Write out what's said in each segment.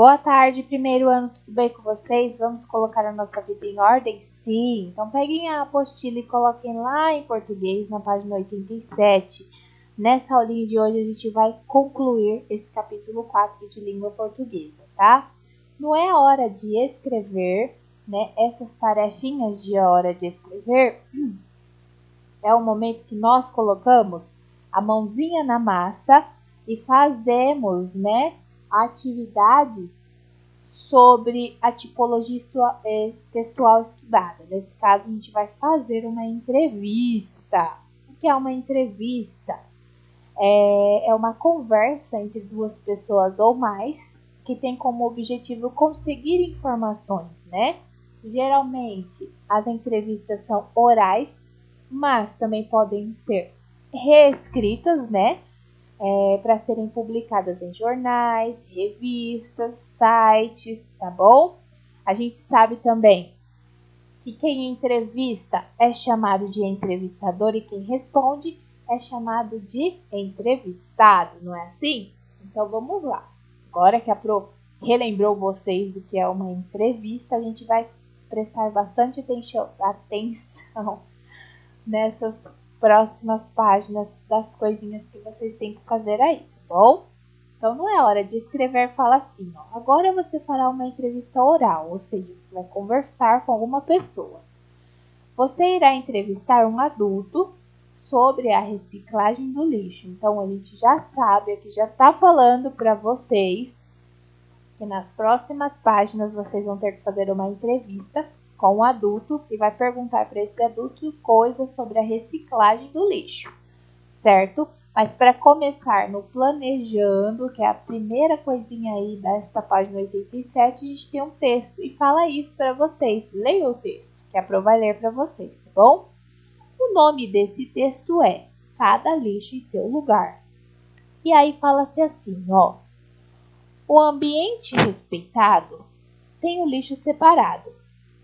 Boa tarde, primeiro ano, tudo bem com vocês? Vamos colocar a nossa vida em ordem? Sim! Então peguem a apostila e coloquem lá em português, na página 87. Nessa aulinha de hoje a gente vai concluir esse capítulo 4 de língua portuguesa, tá? Não é hora de escrever, né? Essas tarefinhas de hora de escrever é o momento que nós colocamos a mãozinha na massa e fazemos, né, atividades sobre a tipologia textual estudada. Nesse caso, a gente vai fazer uma entrevista. O que é uma entrevista? É uma conversa entre duas pessoas ou mais que tem como objetivo conseguir informações, né? Geralmente, as entrevistas são orais, mas também podem ser reescritas, né? Para serem publicadas em jornais, revistas, sites, tá bom? A gente sabe também que quem entrevista é chamado de entrevistador e quem responde é chamado de entrevistado, não é assim? Então vamos lá. Agora que a Pro relembrou vocês do que é uma entrevista, a gente vai prestar bastante atenção nessas próximas páginas das coisinhas que vocês têm que fazer aí, tá bom? Então não é hora de escrever, fala assim, ó. Agora você fará uma entrevista oral, ou seja, você vai conversar com alguma pessoa. Você irá entrevistar um adulto sobre a reciclagem do lixo. Então a gente já sabe, aqui já está falando para vocês que nas próximas páginas vocês vão ter que fazer uma entrevista com um adulto e vai perguntar para esse adulto coisas sobre a reciclagem do lixo, certo? Mas para começar no planejando, que é a primeira coisinha aí desta página 87, a gente tem um texto e fala isso para vocês. Leia o texto, que a Pro vai ler para vocês, tá bom? O nome desse texto é Cada lixo em seu lugar. E aí fala-se assim, ó. O ambiente respeitado tem o lixo separado.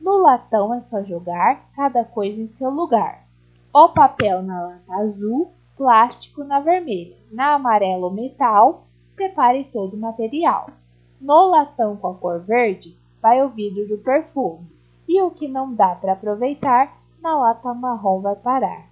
No latão é só jogar cada coisa em seu lugar. O papel na lata azul, plástico na vermelha. Na amarela o metal, separe todo o material. No latão com a cor verde, vai o vidro do perfume. E o que não dá para aproveitar, na lata marrom vai parar.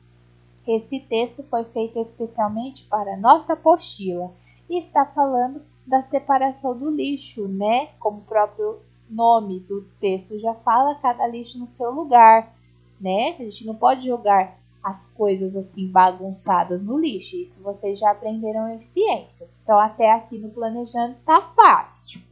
Esse texto foi feito especialmente para nossa apostila e está falando da separação do lixo, né? Como o próprio nome do texto já fala, cada lixo no seu lugar, né? A gente não pode jogar as coisas assim bagunçadas no lixo. Isso vocês já aprenderam em ciências. Então até aqui no planejando tá fácil.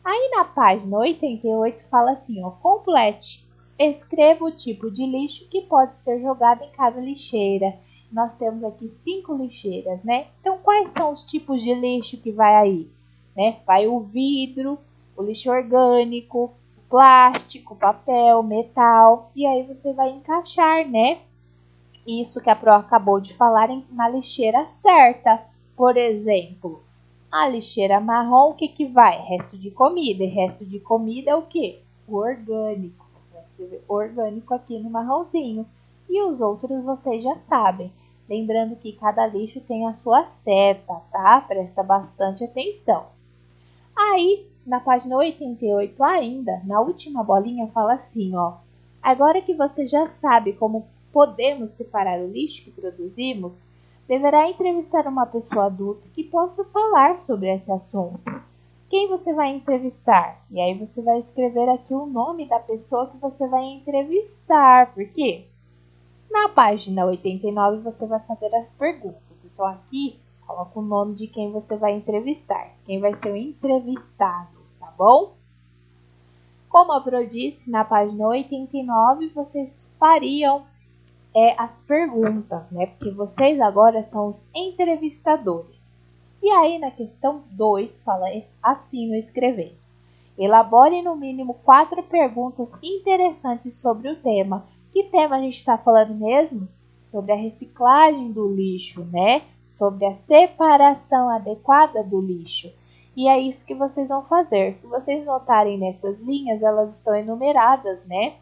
Aí na página 88 fala assim, ó, complete. Escreva o tipo de lixo que pode ser jogado em cada lixeira. Nós temos aqui 5 lixeiras, né? Então, quais são os tipos de lixo que vai aí? Né? Vai o vidro, o lixo orgânico, o plástico, papel, metal. E aí você vai encaixar, né? Isso que a Pro acabou de falar na lixeira certa. Por exemplo, a lixeira marrom, o que vai? Resto de comida. E resto de comida é o quê? O orgânico. Você vai escrever orgânico aqui no marronzinho. E os outros vocês já sabem. Lembrando que cada lixo tem a sua seta, tá? Presta bastante atenção. Aí, na página 88 ainda, na última bolinha, fala assim, ó. Agora que você já sabe como podemos separar o lixo que produzimos, deverá entrevistar uma pessoa adulta que possa falar sobre esse assunto. Quem você vai entrevistar? E aí você vai escrever aqui o nome da pessoa que você vai entrevistar. Por quê? Na página 89 você vai fazer as perguntas. Então aqui coloca o nome de quem você vai entrevistar. Quem vai ser o entrevistado, tá bom? Como a Pro disse, na página 89 vocês fariam as perguntas, né? Porque vocês agora são os entrevistadores. E aí na questão 2 fala assim no escrever. Elabore no mínimo 4 perguntas interessantes sobre o tema. Que tema a gente está falando mesmo? Sobre a reciclagem do lixo, né? Sobre a separação adequada do lixo. E é isso que vocês vão fazer. Se vocês notarem nessas linhas, elas estão enumeradas, né?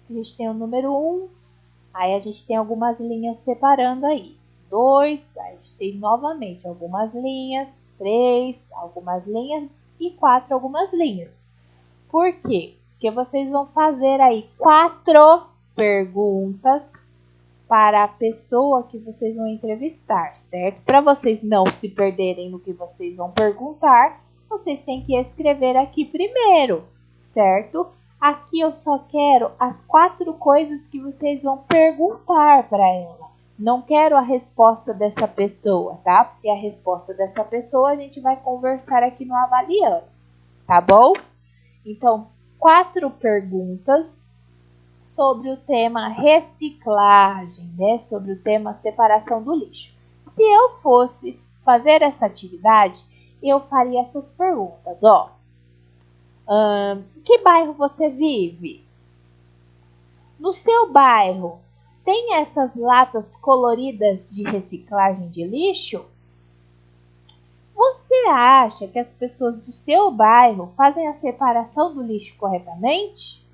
A gente tem o número 1, aí a gente tem algumas linhas separando aí. 2, a gente tem novamente algumas linhas. 3, algumas linhas. e 4 algumas linhas. Por quê? Porque vocês vão fazer aí 4 perguntas para a pessoa que vocês vão entrevistar, certo? Para vocês não se perderem no que vocês vão perguntar, vocês têm que escrever aqui primeiro, certo? Aqui eu só quero as 4 coisas que vocês vão perguntar para ela. Não quero a resposta dessa pessoa, tá? Porque a resposta dessa pessoa a gente vai conversar aqui no Avaliando, tá bom? Então, 4 perguntas sobre o tema reciclagem, né? Sobre o tema separação do lixo. Se eu fosse fazer essa atividade, eu faria essas perguntas, ó. Que bairro você vive? No seu bairro, tem essas latas coloridas de reciclagem de lixo? Você acha que as pessoas do seu bairro fazem a separação do lixo corretamente?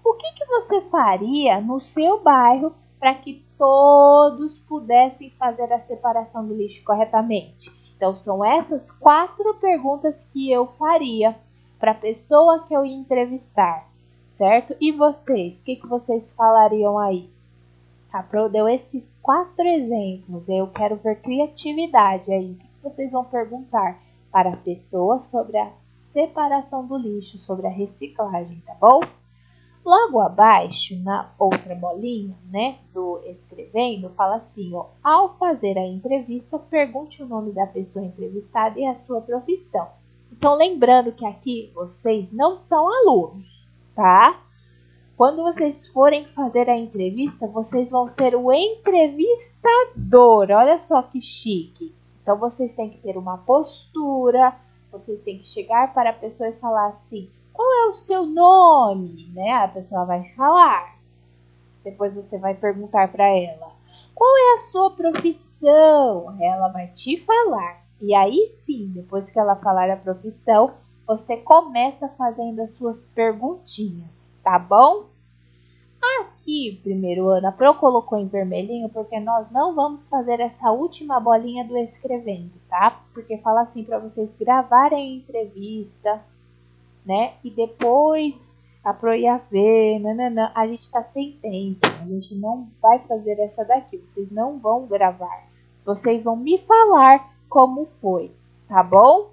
O que você faria no seu bairro para que todos pudessem fazer a separação do lixo corretamente? Então, são essas 4 perguntas que eu faria para a pessoa que eu ia entrevistar, certo? E vocês, o que vocês falariam aí? A Pro deu esses 4 exemplos. Eu quero ver criatividade aí. O que vocês vão perguntar para a pessoa sobre a separação do lixo, sobre a reciclagem, tá bom? Logo abaixo, na outra bolinha, né, do escrevendo, fala assim, ó, ao fazer a entrevista, pergunte o nome da pessoa entrevistada e a sua profissão. Então, lembrando que aqui vocês não são alunos, tá? Quando vocês forem fazer a entrevista, vocês vão ser o entrevistador. Olha só que chique. Então, vocês têm que ter uma postura, vocês têm que chegar para a pessoa e falar assim, qual é o seu nome? Né? A pessoa vai falar. Depois você vai perguntar para ela, qual é a sua profissão? Ela vai te falar. E aí sim, depois que ela falar a profissão, você começa fazendo as suas perguntinhas, tá bom? Aqui, primeiro ano, a Pro colocou em vermelhinho porque nós não vamos fazer essa última bolinha do escrevendo, tá? Porque fala assim para vocês gravarem a entrevista, né? E depois a Pro ia ver, nananã. A gente tá sem tempo, a gente não vai fazer essa daqui, vocês não vão gravar. Vocês vão me falar como foi, tá bom?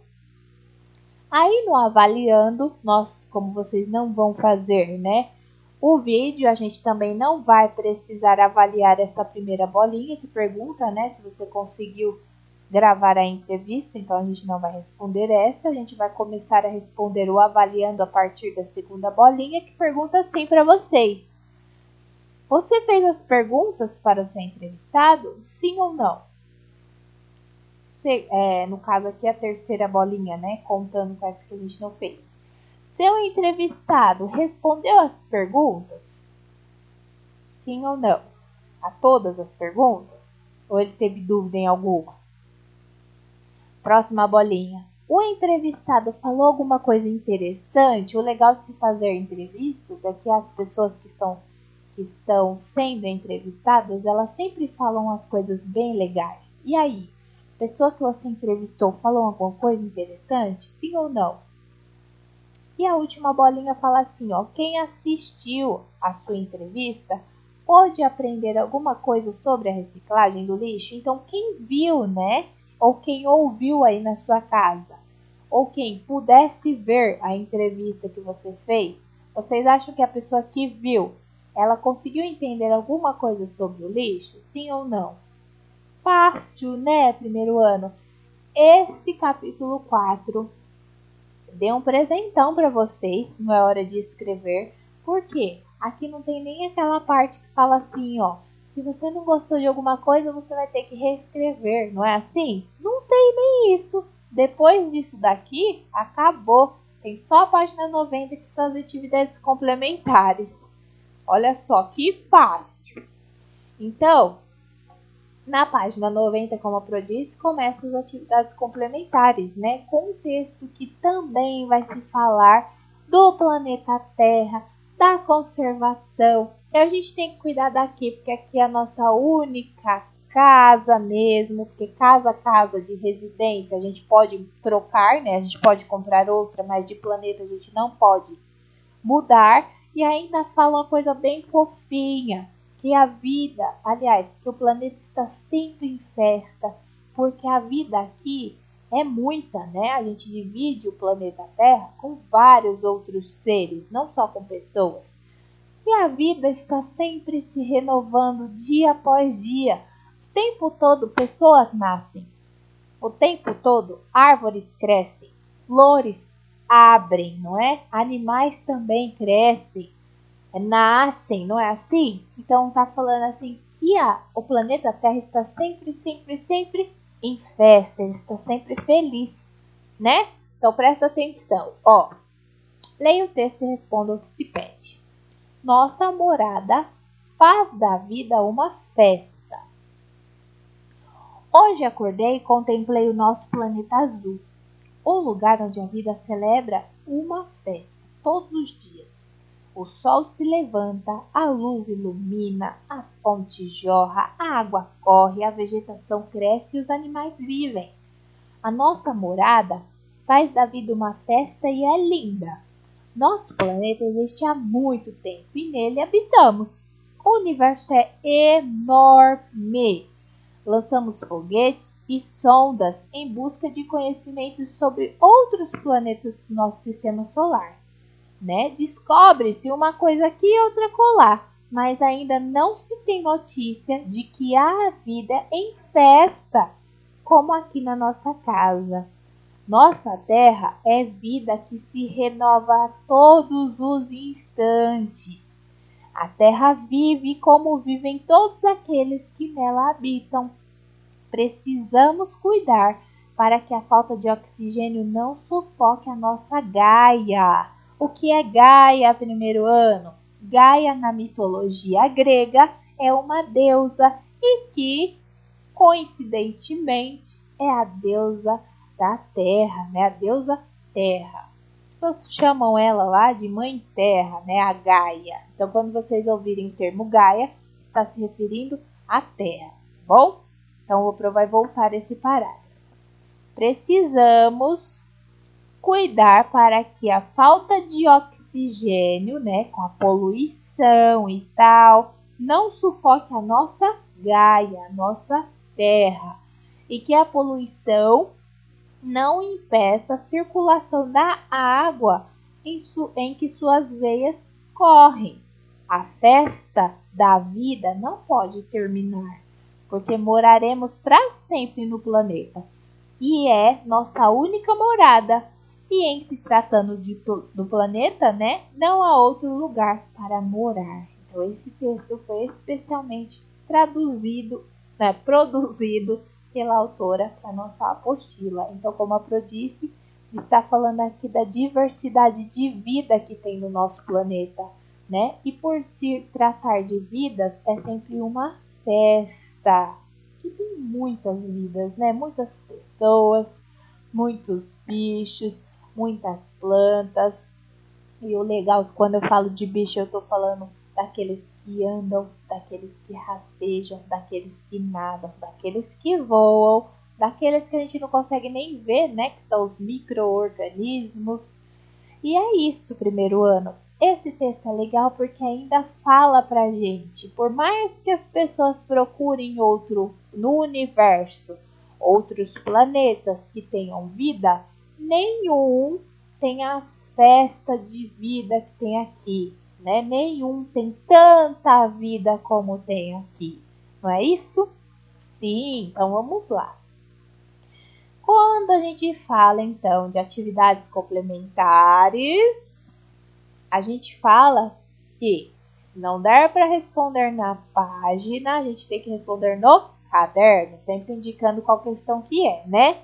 Aí no avaliando, nós, como vocês não vão fazer, né? O vídeo, a gente também não vai precisar avaliar essa primeira bolinha que pergunta, né? Se você conseguiu gravar a entrevista, então a gente não vai responder essa. A gente vai começar a responder o avaliando a partir da segunda bolinha, que pergunta assim para vocês. Você fez as perguntas para o seu entrevistado? Sim ou não? No caso aqui, a terceira bolinha, né? Contando com essa que a gente não fez. Seu entrevistado respondeu as perguntas? Sim ou não? A todas as perguntas? Ou ele teve dúvida em alguma? Próxima bolinha. O entrevistado falou alguma coisa interessante? O legal de se fazer entrevistas é que as pessoas que estão sendo entrevistadas, elas sempre falam as coisas bem legais. E aí? A pessoa que você entrevistou falou alguma coisa interessante? Sim ou não? E a última bolinha fala assim, ó, quem assistiu a sua entrevista pôde aprender alguma coisa sobre a reciclagem do lixo? Então, quem viu, né? Ou quem ouviu aí na sua casa? Ou quem pudesse ver a entrevista que você fez? Vocês acham que a pessoa que viu, ela conseguiu entender alguma coisa sobre o lixo? Sim ou não? Fácil, né? Primeiro ano. Esse capítulo 4 deu um presentão para vocês, não é hora de escrever. Por quê? Aqui não tem nem aquela parte que fala assim, ó. Se você não gostou de alguma coisa, você vai ter que reescrever, não é assim? Não tem nem isso. Depois disso daqui, acabou. Tem só a página 90 que são as atividades complementares. Olha só que fácil. Então, na página 90, como a Pro disse, começam as atividades complementares, né? Com um texto que também vai se falar do planeta Terra, da conservação. E a gente tem que cuidar daqui, porque aqui é a nossa única casa mesmo, porque casa de residência a gente pode trocar, né? A gente pode comprar outra, mas de planeta a gente não pode mudar. E ainda fala uma coisa bem fofinha, que a vida, aliás, que o planeta está sempre em festa, porque a vida aqui é muita, né? A gente divide o planeta Terra com vários outros seres, não só com pessoas. E a vida está sempre se renovando dia após dia. O tempo todo pessoas nascem. O tempo todo árvores crescem, flores abrem, não é? Animais também crescem, nascem, não é assim? Então tá falando assim que o planeta Terra está sempre em festa, ele está sempre feliz, né? Então presta atenção, ó. Leia o texto e responda o que se pede. Nossa morada faz da vida uma festa. Hoje acordei e contemplei o nosso planeta azul, o lugar onde a vida celebra uma festa todos os dias. O sol se levanta, a luz ilumina, a fonte jorra, a água corre, a vegetação cresce e os animais vivem. A nossa morada faz da vida uma festa e é linda. Nosso planeta existe há muito tempo e nele habitamos. O universo é enorme. Lançamos foguetes e sondas em busca de conhecimentos sobre outros planetas do nosso sistema solar, né? Descobre-se uma coisa aqui e outra colar, mas ainda não se tem notícia de que há vida em festa, como aqui na nossa casa. Nossa Terra é vida que se renova a todos os instantes. A Terra vive como vivem todos aqueles que nela habitam. Precisamos cuidar para que a falta de oxigênio não sufoque a nossa Gaia. O que é Gaia, primeiro ano? Gaia, na mitologia grega, é uma deusa e que, coincidentemente, é a deusa da terra, né? A deusa terra. As pessoas chamam ela lá de Mãe Terra, né? A Gaia. Então, quando vocês ouvirem o termo Gaia, está se referindo à terra, tá bom? Então, o vai voltar esse parágrafo. Precisamos cuidar para que a falta de oxigênio, né, com a poluição e tal, não sufoque a nossa Gaia, a nossa terra, e que a poluição não impeça a circulação da água em que suas veias correm. A festa da vida não pode terminar, porque moraremos para sempre no planeta, e é nossa única morada. E em se tratando do planeta, né, não há outro lugar para morar. Então esse texto foi especialmente traduzido, né, produzido pela autora para nossa apostila. Então, como a Pro disse, está falando aqui da diversidade de vida que tem no nosso planeta, né? E por se tratar de vidas, é sempre uma festa. Que tem muitas vidas, né? Muitas pessoas, muitos bichos, muitas plantas. E o legal é que quando eu falo de bicho, eu estou falando daqueles que andam, daqueles que rastejam, daqueles que nadam, daqueles que voam, daqueles que a gente não consegue nem ver, né? Que são os micro-organismos. E é isso, primeiro ano. Esse texto é legal porque ainda fala pra gente, por mais que as pessoas procurem no universo, outros planetas que tenham vida, nenhum tem a festa de vida que tem aqui, né? Nenhum tem tanta vida como tem aqui, não é isso? Sim, então vamos lá. Quando a gente fala então de atividades complementares, a gente fala que se não der para responder na página, a gente tem que responder no caderno, sempre indicando qual questão que é, né?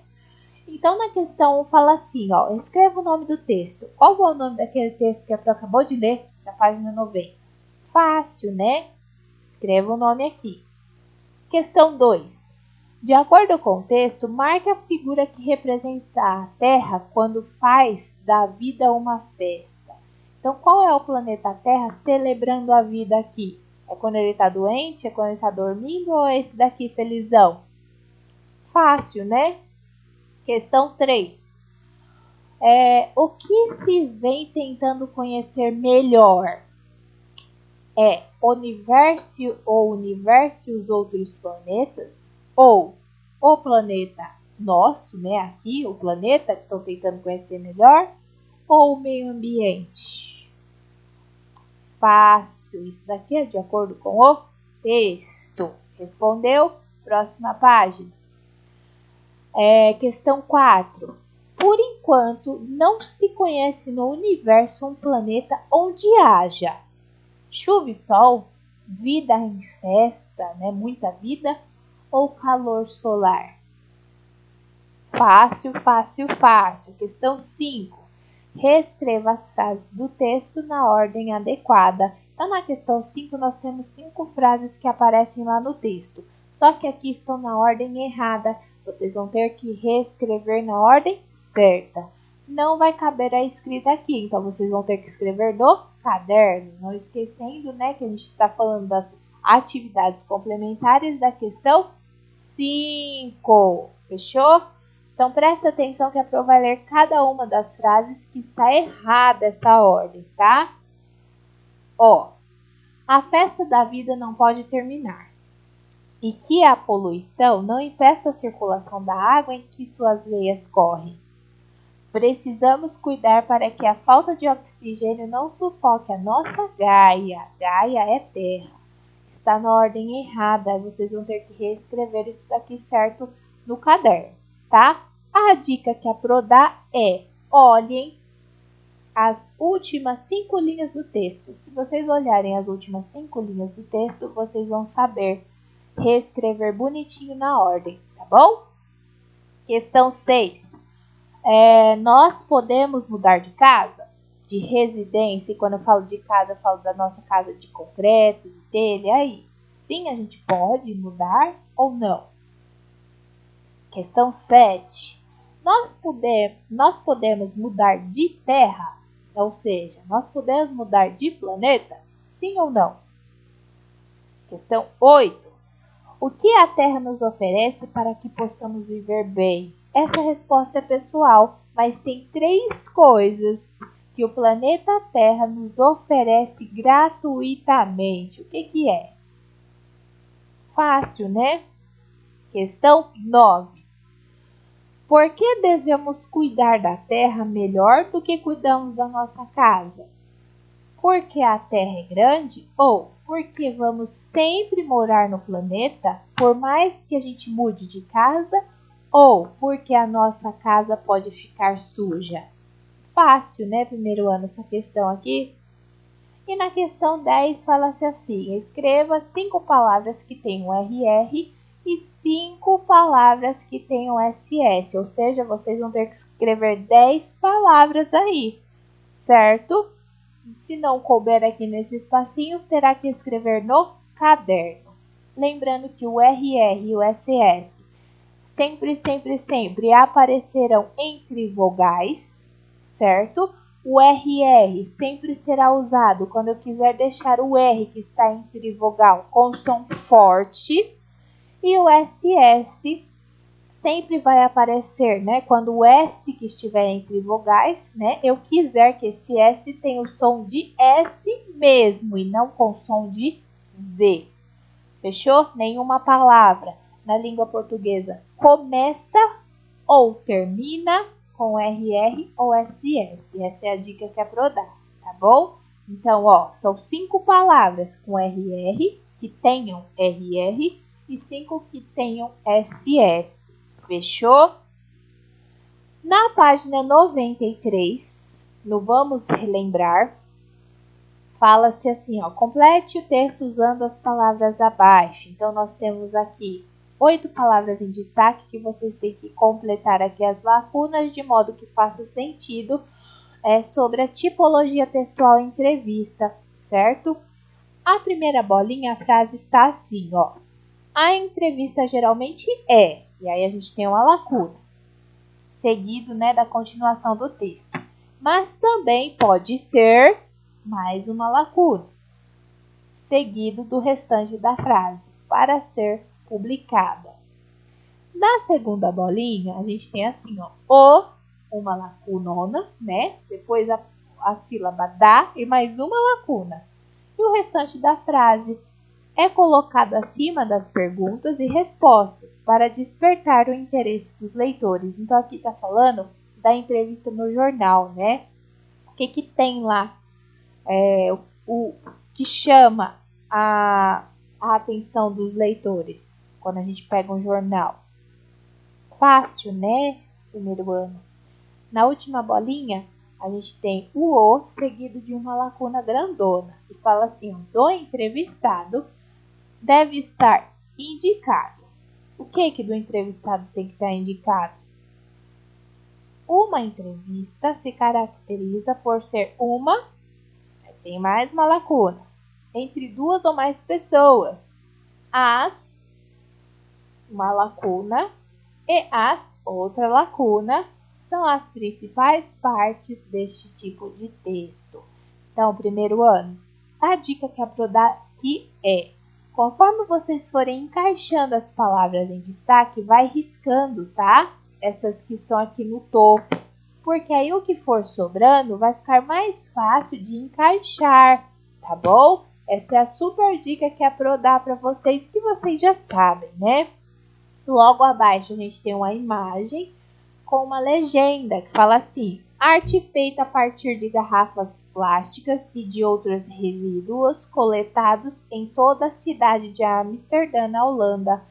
Então, na questão 1 fala assim, ó, escreva o nome do texto. Qual é o nome daquele texto que a Pro acabou de ler na página 90? Fácil, né? Escreva o nome aqui. Questão 2. De acordo com o texto, marque a figura que representa a Terra quando faz da vida uma festa. Então, qual é o planeta Terra celebrando a vida aqui? É quando ele tá doente? É quando ele tá dormindo? Ou é esse daqui, felizão? Fácil, né? Questão 3. O que se vem tentando conhecer melhor? É universo ou universo e os outros planetas? Ou o planeta nosso, né? Aqui, o planeta que estão tentando conhecer melhor? Ou o meio ambiente? Fácil. Isso daqui é de acordo com o texto. Respondeu? Próxima página. Questão 4. Por enquanto, não se conhece no universo um planeta onde haja chuva e sol, vida em festa, né? Muita vida, ou calor solar? Fácil, fácil, fácil. Questão 5. Reescreva as frases do texto na ordem adequada. Então, na questão 5, nós temos 5 frases que aparecem lá no texto. Só que aqui estão na ordem errada. Vocês vão ter que reescrever na ordem certa. Não vai caber a escrita aqui, então vocês vão ter que escrever no caderno. Não esquecendo, né, que a gente está falando das atividades complementares da questão 5. Fechou? Então, presta atenção que a Pro vai ler cada uma das frases que está errada essa ordem, tá? A festa da vida não pode terminar. E que a poluição não impeça a circulação da água em que suas veias correm. Precisamos cuidar para que a falta de oxigênio não sufoque a nossa Gaia. Gaia é terra. Está na ordem errada. Vocês vão ter que reescrever isso daqui certo no caderno, tá? A dica que a Pro dá é: olhem as últimas 5 linhas do texto. Se vocês olharem as últimas 5 linhas do texto, vocês vão saber reescrever bonitinho na ordem, tá bom? Questão 6. Nós podemos mudar de casa? De residência, e quando eu falo de casa, eu falo da nossa casa de concreto, de telha, aí. Sim, a gente pode mudar ou não? Questão 7. Nós podemos mudar de terra? Ou seja, nós podemos mudar de planeta? Sim ou não? Questão 8. O que a Terra nos oferece para que possamos viver bem? Essa resposta é pessoal, mas tem 3 coisas que o planeta Terra nos oferece gratuitamente. O que é? Fácil, né? Questão 9. Por que devemos cuidar da terra melhor do que cuidamos da nossa casa? Porque a terra é grande ou porque vamos sempre morar no planeta, por mais que a gente mude de casa, ou porque a nossa casa pode ficar suja? Fácil, né? Primeiro ano essa questão aqui. E na questão 10 fala-se assim: escreva 5 palavras que tenham RR e 5 palavras que tenham SS, ou seja, vocês vão ter que escrever 10 palavras aí, certo? Se não couber aqui nesse espacinho, terá que escrever no caderno. Lembrando que o RR e o SS sempre, sempre, sempre aparecerão entre vogais, certo? O RR sempre será usado quando eu quiser deixar o R que está entre vogal com som forte. E o SS sempre vai aparecer, né? Quando o S que estiver entre vogais, né? Eu quiser que esse S tenha o som de S mesmo e não com som de Z. Fechou? Nenhuma palavra na língua portuguesa começa ou termina com RR ou SS. Essa é a dica que é para dar, tá bom? Então, são 5 palavras com RR que tenham RR e 5 que tenham SS. Fechou? Na página 93, no Vamos Relembrar, fala-se assim, complete o texto usando as palavras abaixo. Então, nós temos aqui 8 palavras em destaque que vocês têm que completar aqui as lacunas de modo que faça sentido sobre a tipologia textual em entrevista, certo? A primeira bolinha, a frase está assim, A entrevista geralmente é, e aí a gente tem uma lacuna, seguido, né, da continuação do texto. Mas também pode ser mais uma lacuna, seguido do restante da frase, para ser publicada. Na segunda bolinha, a gente tem assim, ó, uma lacunona, né? Depois a sílaba da e mais uma lacuna. E o restante da frase é colocado acima das perguntas e respostas para despertar o interesse dos leitores. Então aqui está falando da entrevista no jornal, né? O que tem lá? O que chama a atenção dos leitores quando a gente pega um jornal. Fácil, né? Primeiro ano. Na última bolinha, a gente tem o seguido de uma lacuna grandona. E fala assim, do entrevistado deve estar indicado. O que do entrevistado tem que estar indicado? Uma entrevista se caracteriza por ser tem mais uma lacuna, entre duas ou mais pessoas. Uma lacuna, e outra lacuna, são as principais partes deste tipo de texto. Então, primeiro ano, a dica que eu dar aqui é, conforme vocês forem encaixando as palavras em destaque, vai riscando, tá? Essas que estão aqui no topo, porque aí o que for sobrando vai ficar mais fácil de encaixar, tá bom? Essa é a super dica que a Pro dá para vocês, que vocês já sabem, né? Logo abaixo a gente tem uma imagem com uma legenda que fala assim: arte feita a partir de garrafas plásticas e de outros resíduos coletados em toda a cidade de Amsterdã, na Holanda.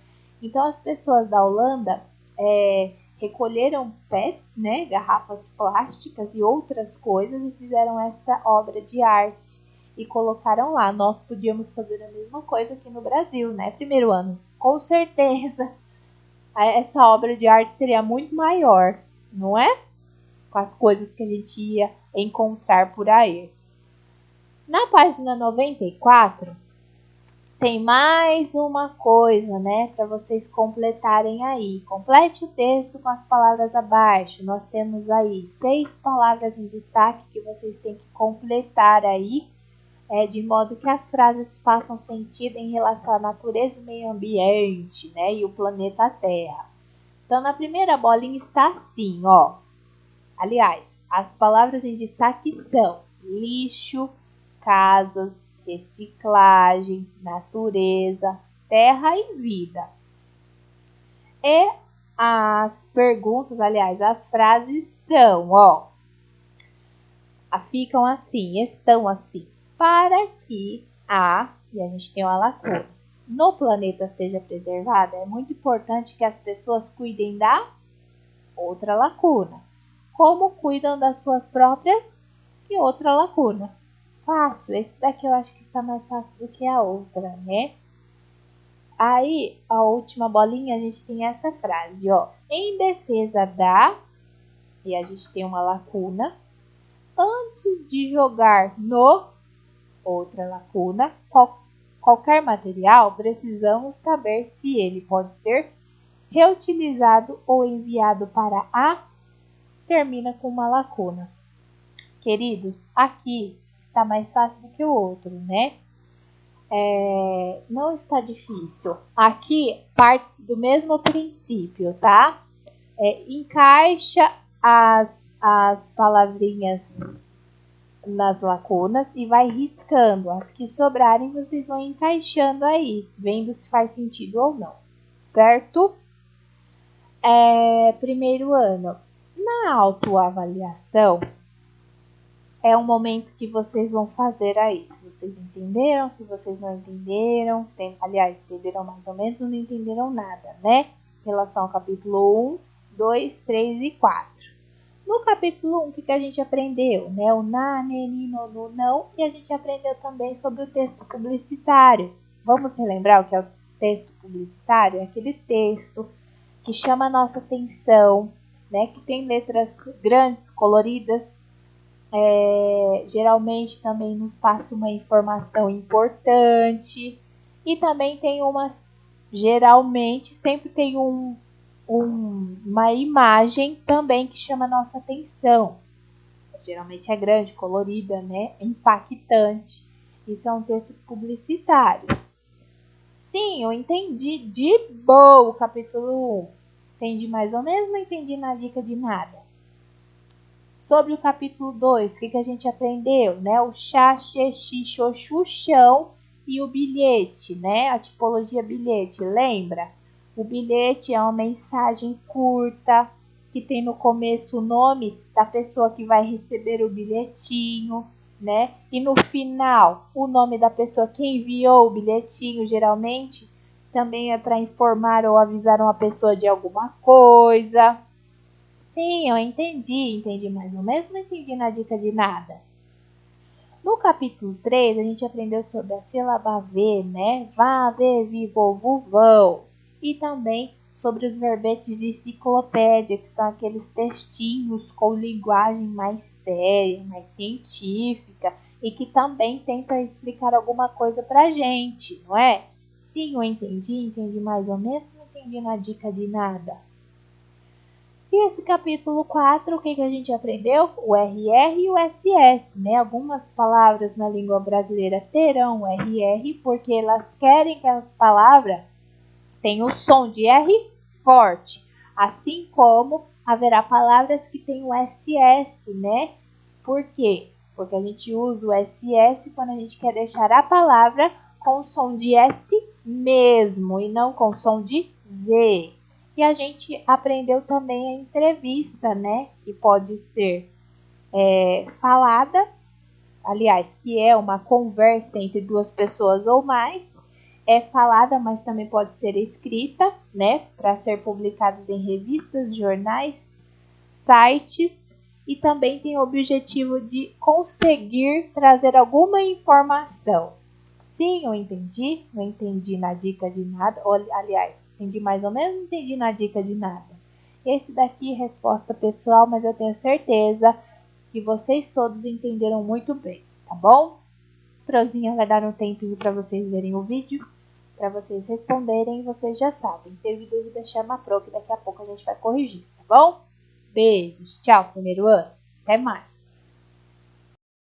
Então as pessoas da Holanda recolheram PETs, né, garrafas plásticas e outras coisas, e fizeram essa obra de arte e colocaram lá. Nós podíamos fazer a mesma coisa aqui no Brasil, né? Primeiro ano, com certeza essa obra de arte seria muito maior, não é? Com as coisas que a gente ia encontrar por aí. Na página 94, tem mais uma coisa, né, para vocês completarem aí. Complete o texto com as palavras abaixo. Nós temos aí 6 palavras em destaque que vocês têm que completar aí, de modo que as frases façam sentido em relação à natureza e meio ambiente, né, e o planeta Terra. Então, na primeira bolinha está assim, ó. Aliás, as palavras em destaque são lixo, casas, reciclagem, natureza, terra e vida. E as perguntas, aliás, as frases são, ó, ficam assim, estão assim, para que e a gente tem uma lacuna, no planeta seja preservada, é muito importante que as pessoas cuidem da outra lacuna, como cuidam das suas próprias e outra lacuna. Fácil, esse daqui eu acho que está mais fácil do que a outra, né? Aí, a última bolinha, a gente tem essa frase, ó. Em defesa da, e a gente tem uma lacuna, antes de jogar no, outra lacuna, qualquer material, precisamos saber se ele pode ser reutilizado ou enviado para termina com uma lacuna. Queridos, aqui está mais fácil do que o outro, né? Não está difícil. Aqui parte do mesmo princípio, tá? Encaixa as palavrinhas nas lacunas e vai riscando. As que sobrarem vocês vão encaixando aí, vendo se faz sentido ou não, certo? Primeiro ano. Na autoavaliação, é um momento que vocês vão fazer aí. Se vocês entenderam, se vocês não entenderam, aliás, entenderam mais ou menos, não entenderam nada, né? Em relação ao capítulo 1, 2, 3 e 4. No capítulo 1, o que a gente aprendeu? Né? O na, ne, ni, no, nu, não. E a gente aprendeu também sobre o texto publicitário. Vamos relembrar o que é o texto publicitário? É aquele texto que chama a nossa atenção, né? Que tem letras grandes, coloridas. Geralmente também nos passa uma informação importante. E também tem geralmente sempre tem uma imagem também que chama a nossa atenção. Geralmente é grande, colorida, né? Impactante. Isso é um texto publicitário. Sim, eu entendi de boa o capítulo 1. Entendi mais ou menos, não entendi na dica de nada. Sobre o capítulo 2, o que a gente aprendeu, né? O chá, xexi, xoxu, chão e o bilhete, né? A tipologia bilhete, lembra? O bilhete é uma mensagem curta, que tem no começo o nome da pessoa que vai receber o bilhetinho, né? E no final, o nome da pessoa que enviou o bilhetinho, geralmente, também é para informar ou avisar uma pessoa de alguma coisa. Sim, eu entendi mais ou menos, não entendi na dica de nada. No capítulo 3, a gente aprendeu sobre a sílaba V, né? Vá, vê, vi, vou, vão. E também sobre os verbetes de enciclopédia, que são aqueles textinhos com linguagem mais séria, mais científica e que também tenta explicar alguma coisa pra gente, não é? Sim, eu entendi mais ou menos, não entendi na dica de nada. E esse capítulo 4, o que a gente aprendeu? O RR e o SS, né? Algumas palavras na língua brasileira terão o RR porque elas querem que a palavra tenha o som de R forte. Assim como haverá palavras que têm o SS, né? Por quê? Porque a gente usa o SS quando a gente quer deixar a palavra com o som de S mesmo e não com o som de Z. E a gente aprendeu também a entrevista, né? Que pode ser falada, aliás, que é uma conversa entre duas pessoas ou mais. É falada, mas também pode ser escrita, né? Para ser publicada em revistas, jornais, sites. E também tem o objetivo de conseguir trazer alguma informação. Sim, eu entendi. Não entendi na dica de nada. Aliás, entendi mais ou menos, não entendi na dica de nada. Esse daqui é resposta pessoal, mas eu tenho certeza que vocês todos entenderam muito bem, tá bom? Prozinha vai dar um tempinho para vocês verem o vídeo, para vocês responderem, vocês já sabem. Teve dúvida, chama a Pro, que daqui a pouco a gente vai corrigir, tá bom? Beijos, tchau, primeiro ano, até mais!